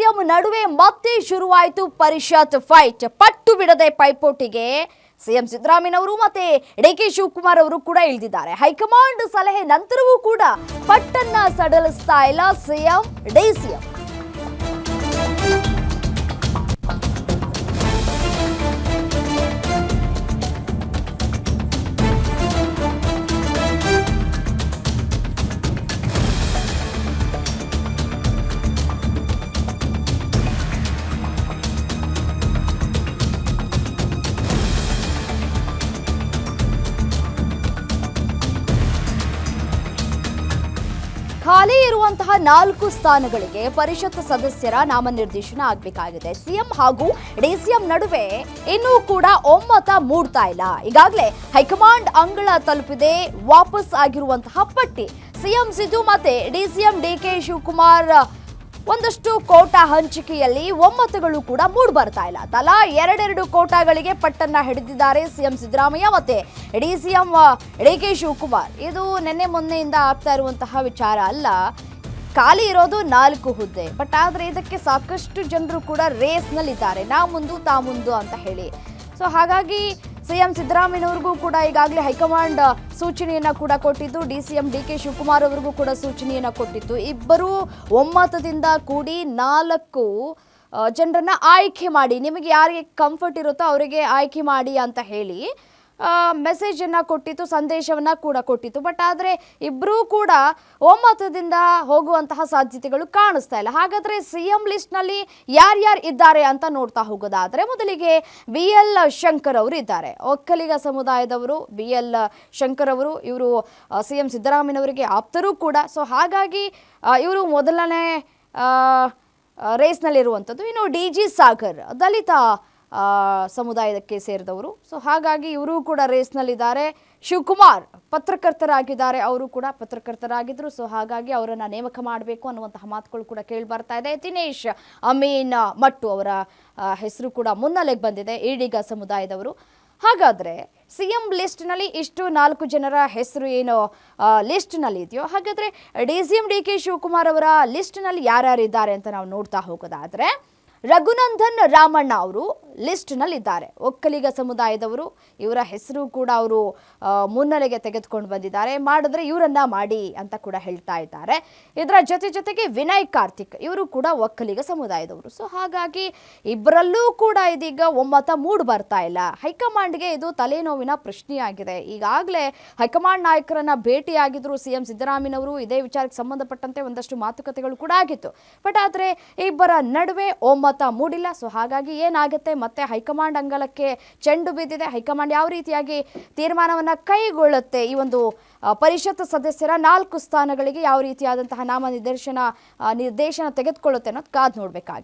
CM ನಡುವೆ ಮತ್ತೆ ಶುರುವಾಯಿತು ಪರಿಷತ್ ಫೈಟ್. ಪಟ್ಟು ಬಿಡದೆ ಪೈಪೋಟಿಗೆ ಸಿಎಂ ಸಿದ್ದರಾಮಯ್ಯನವರು ಮತ್ತೆ ಡಿಕೆ ಶಿವಕುಮಾರ್ ಅವರು ಕೂಡ ಇಳಿದಿದ್ದಾರೆ. ಹೈಕಮಾಂಡ್ ಸಲಹೆ ನಂತರವೂ ಕೂಡ ಪಟ್ಟನ್ನ ಸಡಲಿಸ್ತಾ ಇಲ್ಲ ಸಿಎಂ ಡಿಸಿಎಂ. ಖಾಲಿ ಇರುವಂತಹ 4 ಸ್ಥಾನಗಳಿಗೆ ಪರಿಷತ್ ಸದಸ್ಯರ ನಾಮನಿರ್ದೇಶನ ಆಗಬೇಕಾಗಿದೆ. ಸಿಎಂ ಹಾಗೂ ಡಿಸಿಎಂ ನಡುವೆ ಇನ್ನೂ ಕೂಡ ಒಮ್ಮತ ಮೂಡ್ತಾ ಇಲ್ಲ. ಈಗಾಗಲೇ ಹೈಕಮಾಂಡ್ ಅಂಗಳ ತಲುಪಿದೆ ವಾಪಸ್ ಆಗಿರುವಂತಹ ಪಟ್ಟಿ. ಸಿಎಂ ಸಿದ್ದು ಮತ್ತೆ ಡಿಸಿಎಂ ಡಿಕೆ ಶಿವಕುಮಾರ್ ಒಂದಷ್ಟು ಕೋಟಾ ಹಂಚಿಕೆಯಲ್ಲಿ ಒಮ್ಮತಗಳು ಕೂಡ ಮೂಡ್ ಬರ್ತಾ ಇಲ್ಲ. ತಲಾ 2 ಕೋಟಾಗಳಿಗೆ ಪಟ್ಟನ್ನ ಹಿಡಿದಿದ್ದಾರೆ ಸಿಎಂ ಸಿದ್ದರಾಮಯ್ಯ ಮತ್ತೆ ಡಿಸಿಎಂ ಡಿಕೆ ಶಿವಕುಮಾರ್. ಇದು ನಿನ್ನೆ ಮೊನ್ನೆಯಿಂದ ಆಗ್ತಾ ಇರುವಂತಹ ವಿಚಾರ ಅಲ್ಲ. ಖಾಲಿ ಇರೋದು 4 ಹುದ್ದೆ. ಬಟ್ ಆದ್ರೆ ಇದಕ್ಕೆ ಸಾಕಷ್ಟು ಜನರು ಕೂಡ ರೇಸ್ನಲ್ಲಿದ್ದಾರೆ, ನಾ ಮುಂದು ತಾ ಮುಂದು ಅಂತ ಹೇಳಿ. ಸೊ ಹಾಗಾಗಿ ಸಿಎಂ ಸಿದ್ದರಾಮಯ್ಯನವ್ರಿಗೂ ಕೂಡ ಈಗಾಗಲೇ ಹೈಕಮಾಂಡ್ ಸೂಚನೆಯನ್ನ ಕೂಡ ಕೊಟ್ಟಿದ್ದು, ಡಿಸಿಎಂ ಡಿಕೆ ಶಿವಕುಮಾರ್ ಅವರಿಗೂ ಕೂಡ ಸೂಚನೆಯನ್ನ ಕೊಟ್ಟಿತ್ತು. ಇಬ್ಬರು ಒಮ್ಮತದಿಂದ ಕೂಡಿ 4 ಜನರನ್ನ ಆಯ್ಕೆ ಮಾಡಿ, ನಿಮಗೆ ಯಾರಿಗೆ ಕಂಫರ್ಟ್ ಇರುತ್ತೋ ಅವರಿಗೆ ಆಯ್ಕೆ ಮಾಡಿ ಅಂತ ಹೇಳಿ ಮೆಸೇಜನ್ನು ಕೊಟ್ಟಿತ್ತು, ಸಂದೇಶವನ್ನು ಕೂಡ ಕೊಟ್ಟಿತ್ತು. ಬಟ್ ಆದರೆ ಇಬ್ಬರೂ ಕೂಡ ಒಮ್ಮತದಿಂದ ಹೋಗುವಂತಹ ಸಾಧ್ಯತೆಗಳು ಕಾಣಿಸ್ತಾ ಇಲ್ಲ. ಹಾಗಾದರೆ ಸಿಎಂ ಲಿಸ್ಟ್ನಲ್ಲಿ ಯಾರ್ಯಾರು ಇದ್ದಾರೆ ಅಂತ ನೋಡ್ತಾ ಹೋಗೋದಾದರೆ, ಮೊದಲಿಗೆ BL ಶಂಕರ್ ಅವರು ಇದ್ದಾರೆ, ಒಕ್ಕಲಿಗ ಸಮುದಾಯದವರು. BL ಶಂಕರ್ ಅವರು ಇವರು ಸಿಎಂ ಸಿದ್ದರಾಮಯ್ಯನವರಿಗೆ ಆಪ್ತರೂ ಕೂಡ. ಸೊ ಹಾಗಾಗಿ ಇವರು ಮೊದಲನೇ ರೇಸ್ನಲ್ಲಿರುವಂಥದ್ದು. ಇನ್ನು DG ಸಾಗರ್ ದಲಿತ ಸಮುದಾಯಕ್ಕೆ ಸೇರಿದವರು. ಸೊ ಹಾಗಾಗಿ ಇವರು ಕೂಡ ರೇಸ್ನಲ್ಲಿದ್ದಾರೆ. ಶಿವಕುಮಾರ್ ಪತ್ರಕರ್ತರಾಗಿದ್ದಾರೆ, ಅವರು ಕೂಡ ಪತ್ರಕರ್ತರಾಗಿದ್ದರು. ಸೊ ಹಾಗಾಗಿ ಅವರನ್ನು ನೇಮಕ ಮಾಡಬೇಕು ಅನ್ನುವಂತಹ ಮಾತುಗಳು ಕೂಡ ಕೇಳಿ ಬರ್ತಾ ಇದೆ. ದಿನೇಶ್ ಅಮೀನ್ ಮಟ್ಟು ಅವರ ಹೆಸರು ಕೂಡ ಮುನ್ನೆಲೆಗೆ ಬಂದಿದೆ, ಈಡಿಗ ಸಮುದಾಯದವರು. ಹಾಗಾದರೆ ಸಿಎಂ ಲಿಸ್ಟ್ನಲ್ಲಿ ಇಷ್ಟು 4 ಜನರ ಹೆಸರು ಏನು ಲಿಸ್ಟ್ನಲ್ಲಿ ಇದೆಯೋ, ಹಾಗಾದರೆ ಡಿಸಿಎಂ ಡಿಕೆ ಶಿವಕುಮಾರ್ ಅವರ ಲಿಸ್ಟ್ನಲ್ಲಿ ಯಾರ್ಯಾರಿದ್ದಾರೆ ಅಂತ ನಾವು ನೋಡ್ತಾ ಹೋಗೋದಾದರೆ, ರಘುನಂದನ್ ರಾಮಣ್ಣ ಅವರು ಲಿಸ್ಟ್ನಲ್ಲಿದ್ದಾರೆ, ಒಕ್ಕಲಿಗ ಸಮುದಾಯದವರು. ಇವರ ಹೆಸರು ಕೂಡ ಅವರು ಮುನ್ನೆಲೆಗೆ ತೆಗೆದುಕೊಂಡು ಬಂದಿದ್ದಾರೆ. ಮಾಡಿದ್ರೆ ಇವರನ್ನ ಮಾಡಿ ಅಂತ ಕೂಡ ಹೇಳ್ತಾ ಇದ್ದಾರೆ. ಇದರ ಜೊತೆಗೆ ವಿನಯ್ ಕಾರ್ತಿಕ್ ಇವರು ಕೂಡ ಒಕ್ಕಲಿಗ ಸಮುದಾಯದವರು. ಸೊ ಹಾಗಾಗಿ ಇಬ್ಬರಲ್ಲೂ ಕೂಡ ಇದೀಗ ಒಮ್ಮತ ಮೂಡ್ ಬರ್ತಾ ಇಲ್ಲ. ಹೈಕಮಾಂಡ್ಗೆ ಇದು ತಲೆನೋವಿನ ಪ್ರಶ್ನೆಯಾಗಿದೆ. ಈಗಾಗಲೇ ಹೈಕಮಾಂಡ್ ನಾಯಕರನ್ನ ಭೇಟಿಯಾಗಿದ್ರು ಸಿಎಂ ಸಿದ್ದರಾಮಯ್ಯನವರು. ಇದೇ ವಿಚಾರಕ್ಕೆ ಸಂಬಂಧಪಟ್ಟಂತೆ ಒಂದಷ್ಟು ಮಾತುಕತೆಗಳು ಕೂಡ ಆಗಿತ್ತು. ಬಟ್ ಆದರೆ ಇಬ್ಬರ ನಡುವೆ ಒಮ್ಮತ ಮೂಡಿಲ್ಲ. ಸೊ ಹಾಗಾಗಿ ಏನಾಗುತ್ತೆ, ಮತ್ತೆ ಹೈಕಮಾಂಡ್ ಅಂಗಳಕ್ಕೆ ಚೆಂಡು ಬಿದ್ದಿದೆ. ಹೈಕಮಾಂಡ್ ಯಾವ ರೀತಿಯಾಗಿ ತೀರ್ಮಾನವನ್ನ ಕೈಗೊಳ್ಳುತ್ತೆ, ಈ ಒಂದು ಪರಿಷತ್ ಸದಸ್ಯರ 4 ಸ್ಥಾನಗಳಿಗೆ ಯಾವ ರೀತಿಯಾದಂತಹ ನಿರ್ದೇಶನ ತೆಗೆದುಕೊಳ್ಳುತ್ತೆ ಅನ್ನೋದು ಕಾದು ನೋಡಬೇಕಾಗಿದೆ.